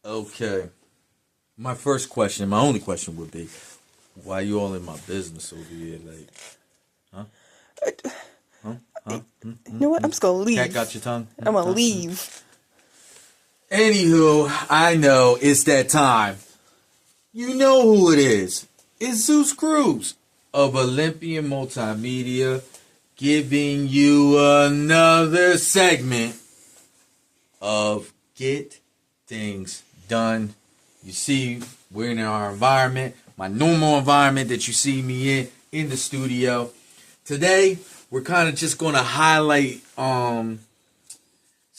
Okay. My first question, my only question would be, why you all in my business over here? Like, huh? Huh? Huh? You know what? I'm just gonna leave. Cat got your tongue? I'm gonna leave. Anywho, I know it's that time. You know who it is. It's Zeus Cruz of Olympian Multimedia giving you another segment of Get Things Done. You see, we're in our environment, my normal environment that you see me in the studio. Today, we're kind of just going to highlight some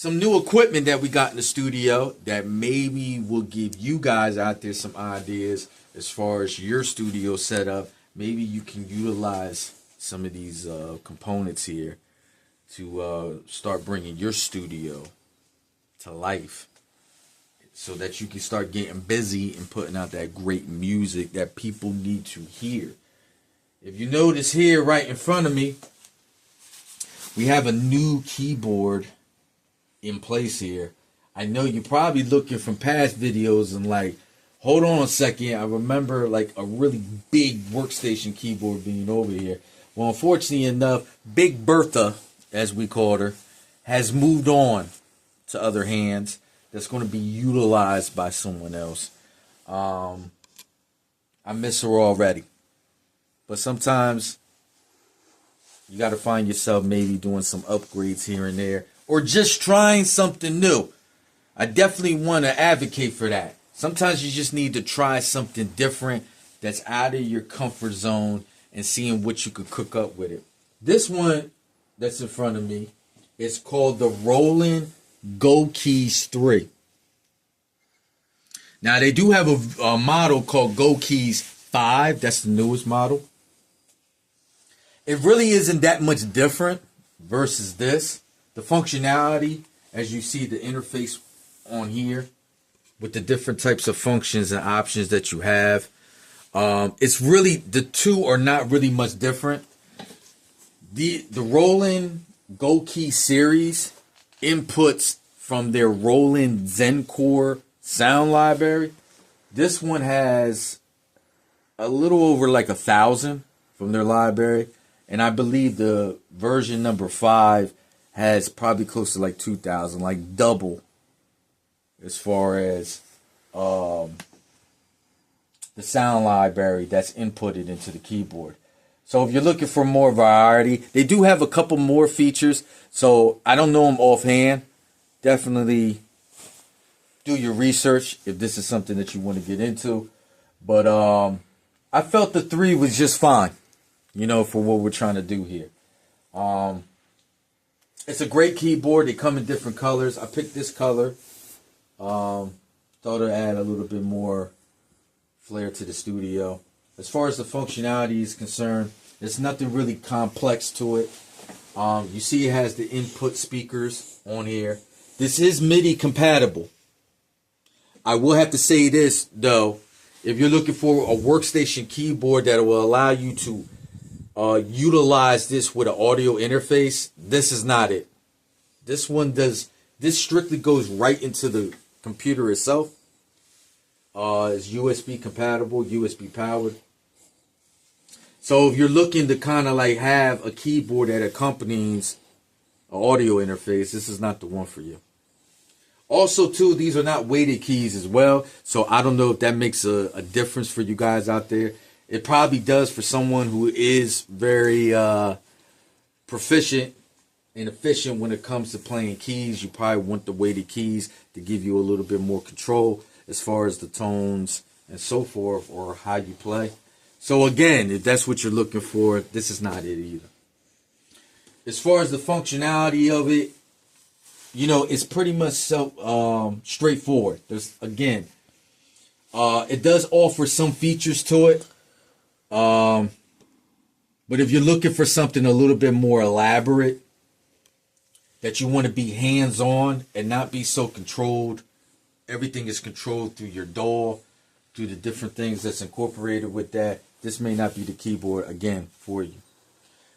new equipment that we got in the studio that maybe will give you guys out there some ideas as far as your studio setup. Maybe you can utilize some of these components here to start bringing your studio to life so that you can start getting busy and putting out that great music that people need to hear. If you notice here right in front of me, we have a new keyboard in place here. I know you're probably looking from past videos and like, hold on a second, I remember like a really big workstation keyboard being over here. Well, unfortunately enough, Big Bertha, as we called her, has moved on to other hands that's going to be utilized by someone else. I miss her already. But sometimes you got to find yourself maybe doing some upgrades here and there, or just trying something new. I definitely want to advocate for that. Sometimes you just need to try something different that's out of your comfort zone and seeing what you could cook up with it. This one that's in front of me is called the Roland GoKeys 3. Now, they do have a model called GoKeys 5. That's the newest model. It really isn't that much different versus this. The functionality, as you see the interface on here, with the different types of functions and options that you have, it's really, the two are not really much different. The Roland GoKeys series inputs from their Roland Zencore sound library. This one has a little over like 1,000 from their library, and I believe the version number 5 has probably close to like 2,000, like double as far as the sound library that's inputted into the keyboard. So if you're looking for more variety, they do have a couple more features. So I don't know them offhand. Definitely do your research if this is something that you want to get into. But I felt the 3 was just fine, you know, for what we're trying to do here. It's a great keyboard. They come in different colors. I picked this color. Thought it'd add a little bit more flair to the studio. As far as the functionality is concerned, there's nothing really complex to it. You see it has the input speakers on here. This is MIDI compatible. I will have to say this, though. If you're looking for a workstation keyboard that will allow you to utilize this with an audio interface, this is not it. This one does, this strictly goes right into the computer itself. It's USB compatible, USB powered. So if you're looking to kind of like have a keyboard that accompanies an audio interface, this is not the one for you. Also, too, these are not weighted keys as well. So I don't know if that makes a difference for you guys out there. It probably does for someone who is very proficient and efficient when it comes to playing keys. You probably want the weighted keys to give you a little bit more control as far as the tones and so forth, or how you play. So again, if that's what you're looking for, this is not it either. As far as the functionality of it, you know, it's pretty much straightforward. There's, again, it does offer some features to it. But if you're looking for something a little bit more elaborate, that you want to be hands-on and not be so controlled, everything is controlled through your DAW, through the different things that's incorporated with that, this may not be the keyboard, again, for you.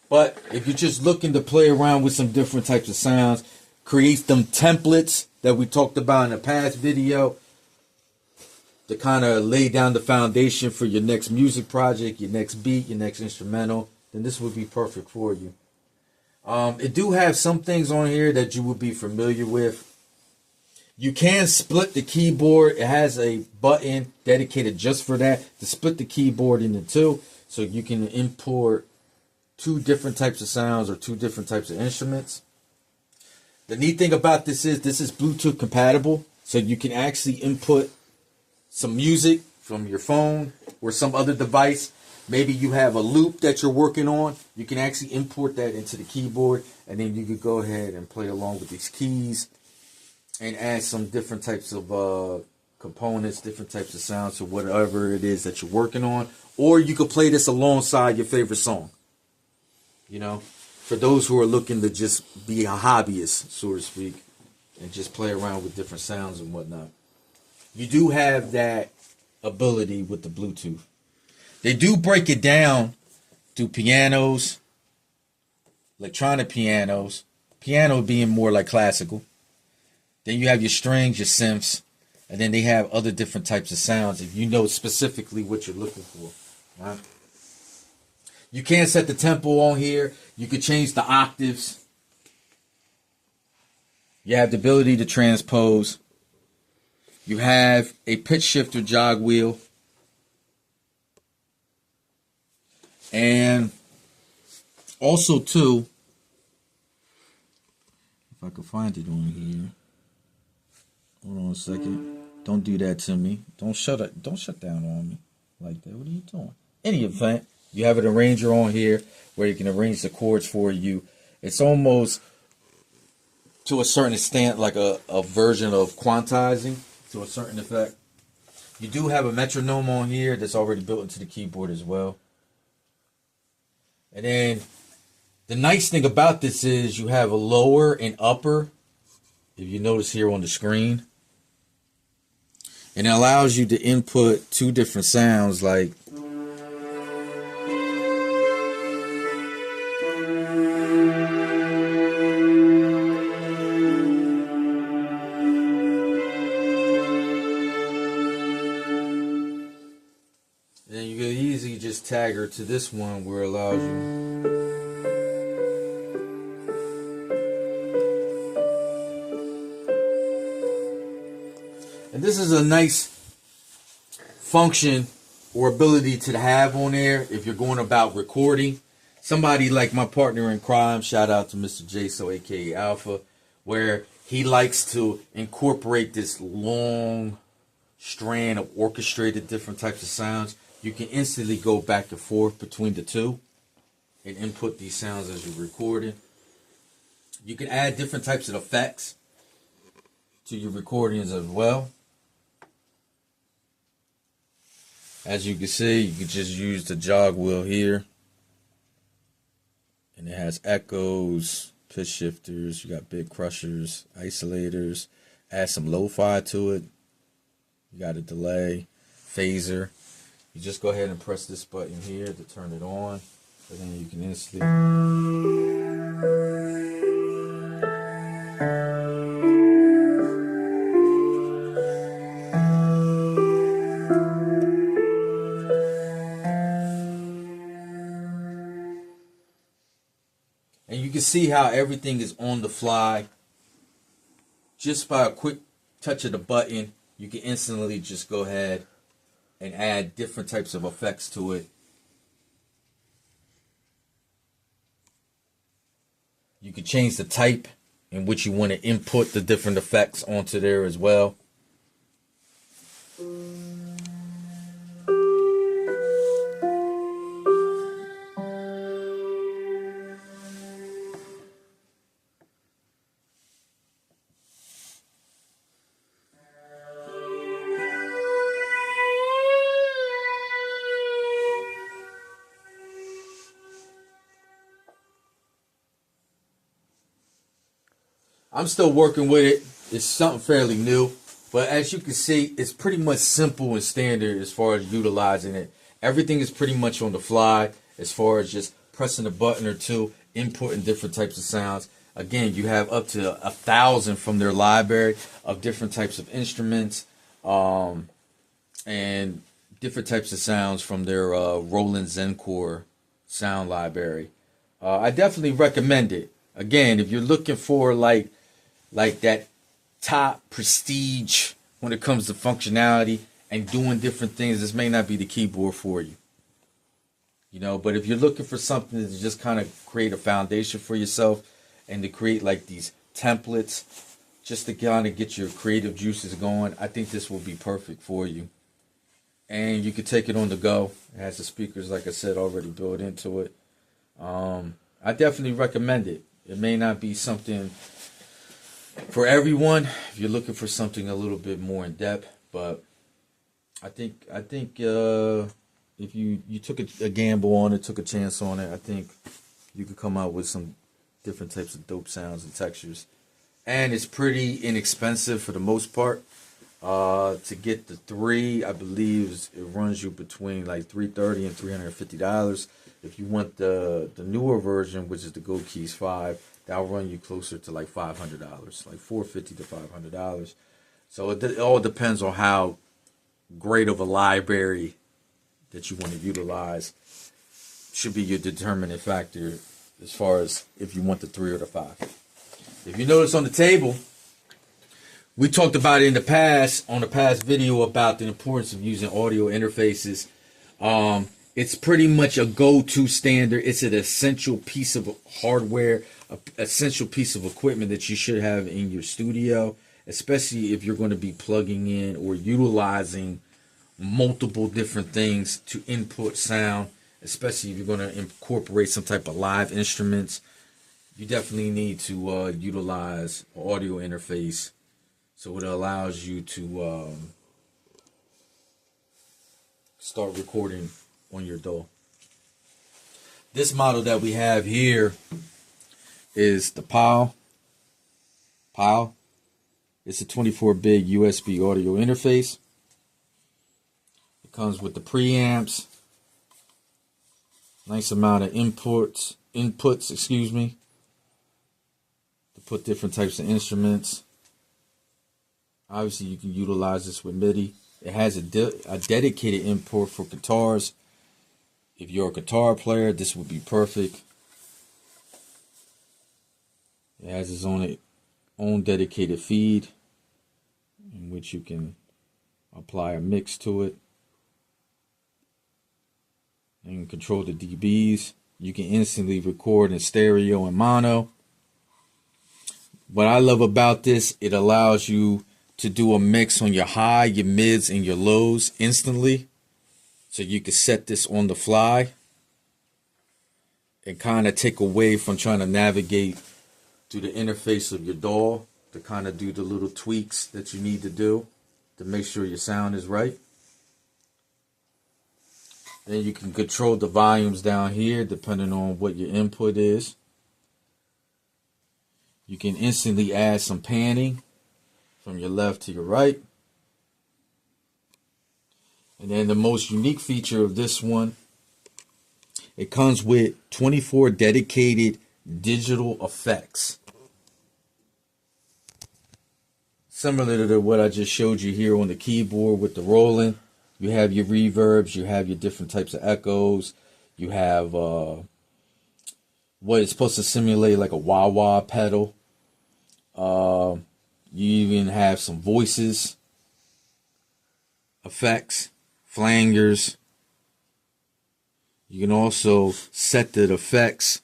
But if you're just looking to play around with some different types of sounds, create them templates that we talked about in a past video, to kind of lay down the foundation for your next music project, your next beat, your next instrumental, then this would be perfect for you. It do have some things on here that you would be familiar with. You can split the keyboard. It has a button dedicated just for that, to split the keyboard into two, so you can import two different types of sounds or two different types of instruments. The neat thing about this is Bluetooth compatible, so you can actually input some music from your phone or some other device. Maybe you have a loop that you're working on. You can actually import that into the keyboard, and then you could go ahead and play along with these keys and add some different types of components, different types of sounds to whatever it is that you're working on. Or you could play this alongside your favorite song. You know, for those who are looking to just be a hobbyist, so to speak, and just play around with different sounds and whatnot. You do have that ability with the Bluetooth. They do break it down to pianos, electronic pianos, piano being more like classical. Then you have your strings, your synths, and then they have other different types of sounds if you know specifically what you're looking for. Right? You can set the tempo on here. You can change the octaves. You have the ability to transpose. You have a pitch shifter jog wheel. And also, too, if I could find it on here. Hold on a second. Don't do that to me. Don't shut down on me like that. What are you doing? Any event, you have an arranger on here where you can arrange the chords for you. It's almost, to a certain extent, like a version of quantizing to a certain effect. You do have a metronome on here that's already built into the keyboard as well. And then the nice thing about this is you have a lower and upper, if you notice here on the screen. And it allows you to input two different sounds like and you can easily just tag her to this one where it allows you. And this is a nice function or ability to have on there if you're going about recording. Somebody like my partner in crime, shout out to Mr. Jaso, aka Alpha, where he likes to incorporate this long strand of orchestrated different types of sounds. You can instantly go back and forth between the two and input these sounds as you're recording. You can add different types of effects to your recordings as well. As you can see, you can just use the jog wheel here. And it has echoes, pitch shifters, you got big crushers, isolators, add some lo-fi to it. You got a delay, phaser. You just go ahead and press this button here to turn it on. And then you can instantly... And you can see how everything is on the fly. Just by a quick touch of the button, you can instantly just go ahead and add different types of effects to it. You can change the type in which you want to input the different effects onto there as well. I'm still working with it. It's something fairly new. But as you can see, it's pretty much simple and standard as far as utilizing it. Everything is pretty much on the fly as far as just pressing a button or two, inputting different types of sounds. Again, you have up to 1,000 from their library of different types of instruments. and different types of sounds from their Roland Zencore sound library. I definitely recommend it. Again, if you're looking for like that top prestige when it comes to functionality and doing different things, this may not be the keyboard for you. You know, but if you're looking for something to just kind of create a foundation for yourself and to create like these templates just to kind of get your creative juices going, I think this will be perfect for you. And you could take it on the go. It has the speakers, like I said, already built into it. I definitely recommend it. It may not be something for everyone if you're looking for something a little bit more in depth, but I think if you took a gamble on it, took a chance on it, I think you could come out with some different types of dope sounds and textures. And it's pretty inexpensive for the most part. To get the 3, I believe it runs you between like $330 and $350. If you want the newer version, which is the GoKeys 5, that'll run you closer to like $500, like $450 to $500. So it all depends on how great of a library that you want to utilize. Should be your determining factor as far as if you want the 3 or the 5. If you notice on the table, we talked about it in the past, on the past video, about the importance of using audio interfaces. It's pretty much a go-to standard. It's an essential piece of hardware, an essential piece of equipment that you should have in your studio, especially if you're going to be plugging in or utilizing multiple different things to input sound, especially if you're going to incorporate some type of live instruments. You definitely need to utilize an audio interface so it allows you to start recording on your DAW. This model that we have here is the PAL. It's a 24-bit USB audio interface. It comes with the preamps, nice amount of inputs, to put different types of instruments. Obviously, you can utilize this with MIDI. It has a dedicated import for guitars. If you're a guitar player, this would be perfect. It has its own dedicated feed in which you can apply a mix to it and control the dBs. You can instantly record in stereo and mono. What I love about this, it allows you to do a mix on your high, your mids, and your lows instantly. So you can set this on the fly and kind of take away from trying to navigate through the interface of your DAW to kind of do the little tweaks that you need to do to make sure your sound is right. Then you can control the volumes down here depending on what your input is. You can instantly add some panning from your left to your right. And then the most unique feature of this one, it comes with 24 dedicated digital effects. Similar to what I just showed you here on the keyboard with the Roland. You have your reverbs, you have your different types of echoes, you have what is supposed to simulate like a wah-wah pedal. You even have some voices, effects, flangers. You can also set the effects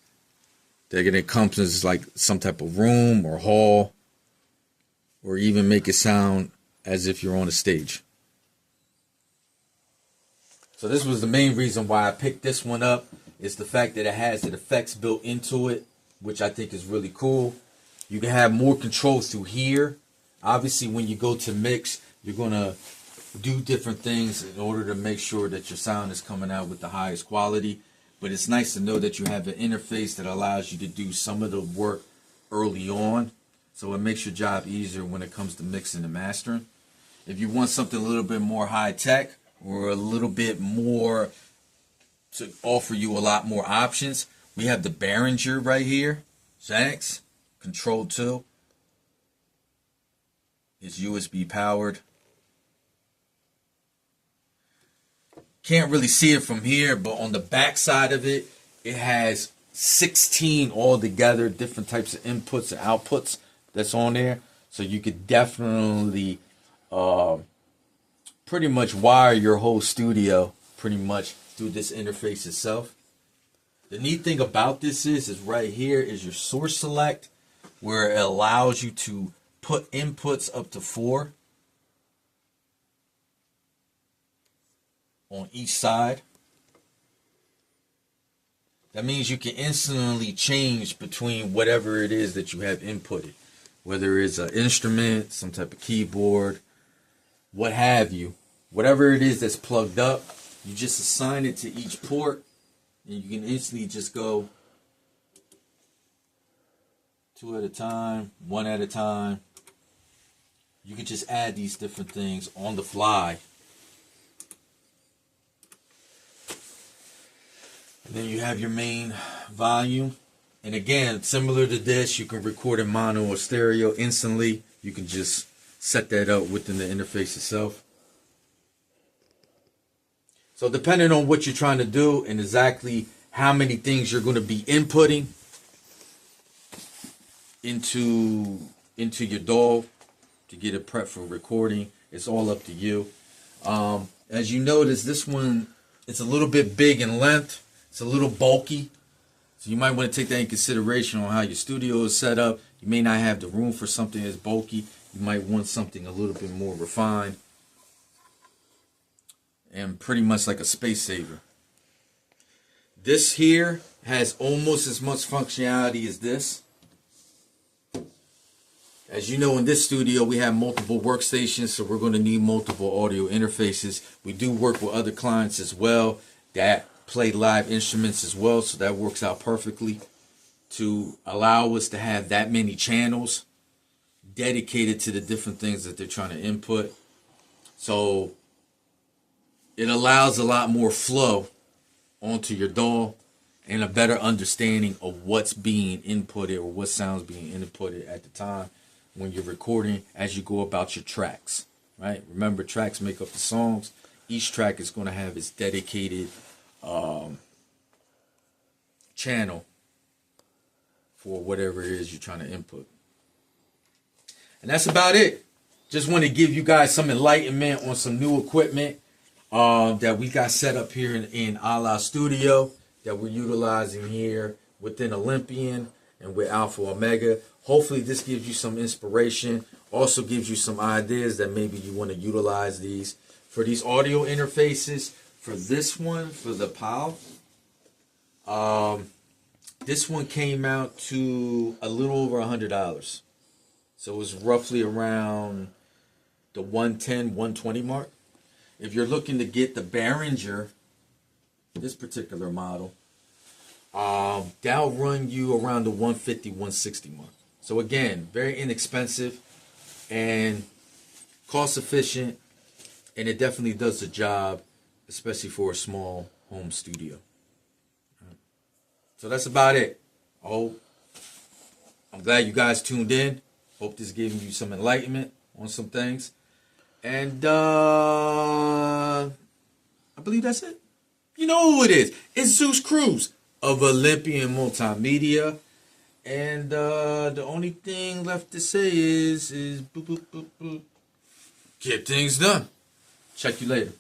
that can encompass like some type of room or hall, or even make it sound as if you're on a stage. So this was the main reason why I picked this one up, is the fact that it has the effects built into it, which I think is really cool. You can have more control through here. Obviously, when you go to mix, you're going to do different things in order to make sure that your sound is coming out with the highest quality. But it's nice to know that you have an interface that allows you to do some of the work early on. So it makes your job easier when it comes to mixing and mastering. If you want something a little bit more high tech or a little bit more to offer you a lot more options, we have the Behringer right here. Xanax Control 2. It's USB powered. can't really see it from here, but on the back side of it, it has 16 altogether different types of inputs and outputs that's on there. So you could definitely pretty much wire your whole studio pretty much through this interface itself. The neat thing about this is right here is your source select, where it allows you to put inputs up to 4 on each side. That means you can instantly change between whatever it is that you have inputted, whether it's an instrument, some type of keyboard, what have you. Whatever it is that's plugged up, you just assign it to each port, and you can instantly just go 2 at a time, 1 at a time. You can just add these different things on the fly. And then you have your main volume. And again, similar to this, you can record in mono or stereo instantly. You can just set that up within the interface itself. So depending on what you're trying to do and exactly how many things you're going to be inputting into your DAW to get it prepped for recording, it's all up to you. As you notice, this one, it's a little bit big in length. It's a little bulky. So you might want to take that in consideration on how your studio is set up. You may not have the room for something that's bulky. You might want something a little bit more refined and pretty much like a space saver. This here has almost as much functionality as this. As you know, in this studio, we have multiple workstations, so we're going to need multiple audio interfaces. We do work with other clients as well that play live instruments as well, so that works out perfectly to allow us to have that many channels dedicated to the different things that they're trying to input. So it allows a lot more flow onto your DAW and a better understanding of what's being inputted or what sounds being inputted at the time when you're recording as you go about your tracks, right? Remember, tracks make up the songs. Each track is going to have its dedicated channel for whatever it is you're trying to input. And that's about it. Just want to give you guys some enlightenment on some new equipment that we got set up here in Allah Studio that we're utilizing here within Olympian and with Alpha Omega. Hopefully this gives you some inspiration, also gives you some ideas that maybe you want to utilize these for these audio interfaces. For this one, for the PAL, this one came out to a little over $100. So it was roughly around the 110, 120 mark. If you're looking to get the Behringer, this particular model, that'll run you around the 150, 160 mark. So again, very inexpensive and cost efficient, and it definitely does the job, especially for a small home studio. So that's about it. I'm glad you guys tuned in. Hope this gave you some enlightenment on some things. And I believe that's it. You know who it is. It's Zeus Cruz of Olympian Multimedia. And the only thing left to say is boop, boop, boop, boop. Get things done. Check you later.